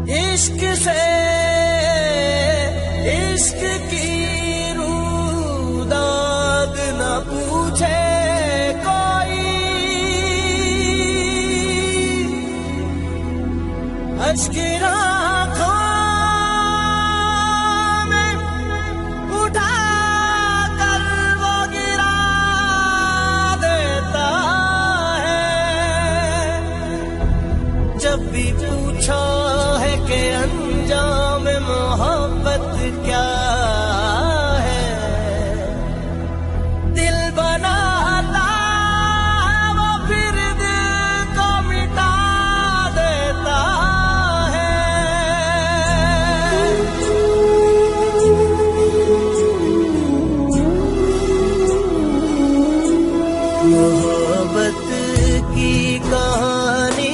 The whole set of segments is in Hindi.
इश्क से इश्क की रूदाग न पूछे कोई, अश्किरा जब भी पूछा है कि अंजाम मोहब्बत क्या है, दिल बनाता वो फिर दिल को मिटा देता है। मोहब्बत की कहानी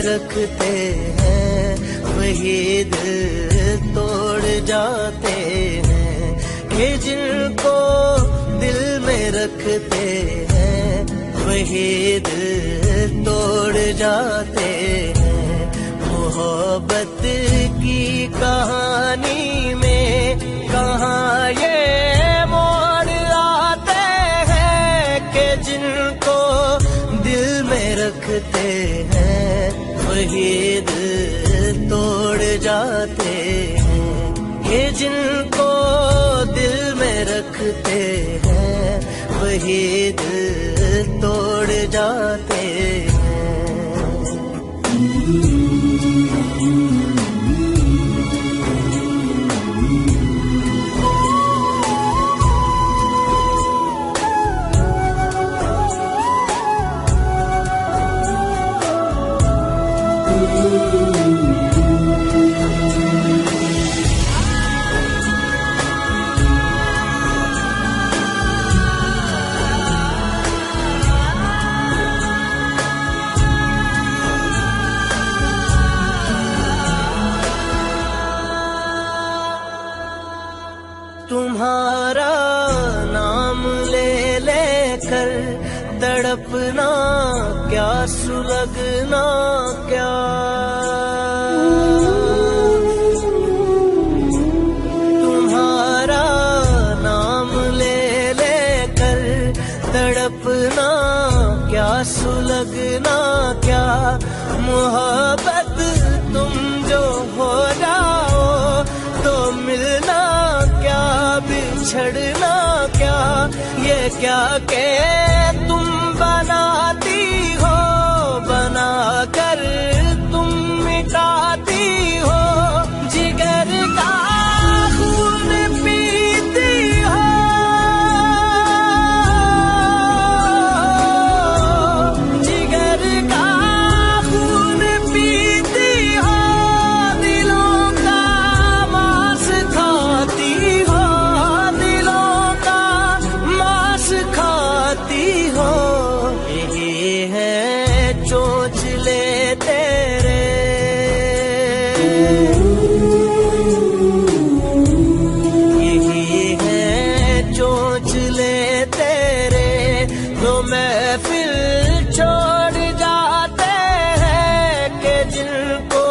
रखते हैं वही दिल तोड़ जाते हैं, कि जिनको दिल में रखते हैं वही दिल तोड़ जाते हैं। मोहब्बत की कहानी में कहाँ ये मोड़ आते हैं, कि जिनको दिल में रखते हैं वही दिल तोड़ जाते हैं, ये जिनको दिल में रखते हैं वही दिल तोड़ जाते हैं। तुम्हारा नाम ले लेकर तड़पना क्या, सुलगना क्या, तुम्हारा नाम ले लेकर तड़पना क्या, सुलगना क्या। मोहब्बत तुम जो हो जाओ तो मिलना क्या, बिछड़ना क्या, ये क्या के तुम बनाती हो, बना कर तुम मिटाती हो। जिगर का खून पीती हो, जिगर का खून पीती हो, दिलों का मांस खाती हो, दिलों का मांस खाती हो। यही है चोंचले तेरे, यही है चोंचले तेरे, तो महफिल छोड़ जाते हैं, कि जिनको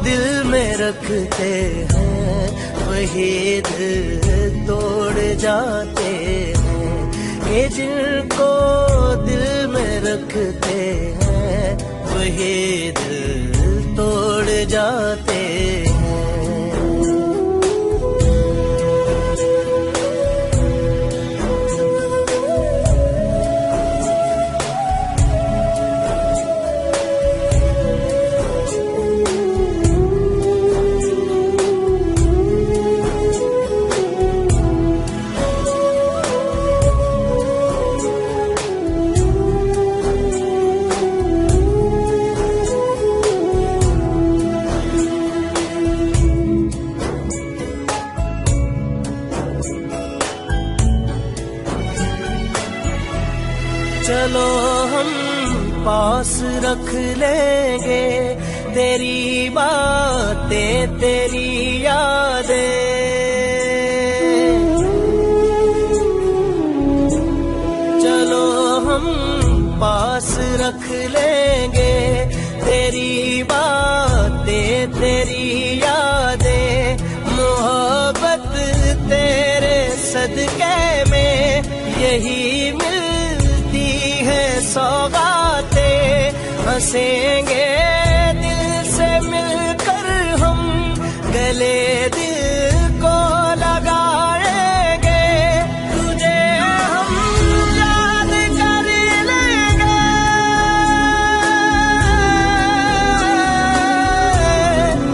दिल में रखते हैं वही दिल तोड़ जाते हैं, कि जिनको दिल में रखते हैं वही दिल तोड़ जाते हैं। चलो हम पास रख लेंगे तेरी बातें तेरी यादें। चलो हम पास रख लेंगे तेरी बातें तेरी यादें। मोहब्बत तेरे सदके में यही मिलती है सौगातें। हंसेंगे दिल से मिलकर हम, गले दिल को लगाएंगे। तुझे हम याद कर लेंगे,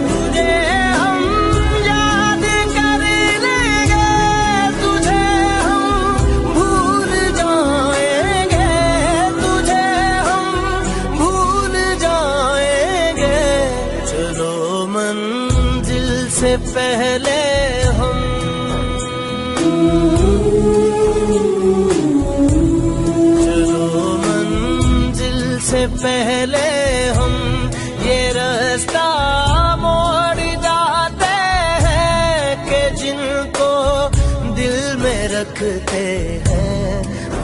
तुझे हम याद कर लेंगे। तुझे हम भूल जाएंगे, तुझे हम भूल जाएंगे। चलो मंजिल से पहले हम, चलो मंजिल से पहले हम ये रास्ता मोड़ जाते हैं कि जिनको दिल में रखते हैं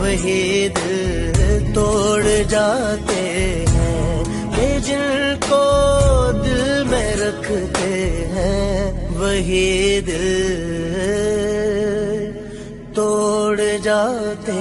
वही दिल तोड़ जाते हैं। कि जिनको दिल में रखते हैं वही दिल तोड़ जाते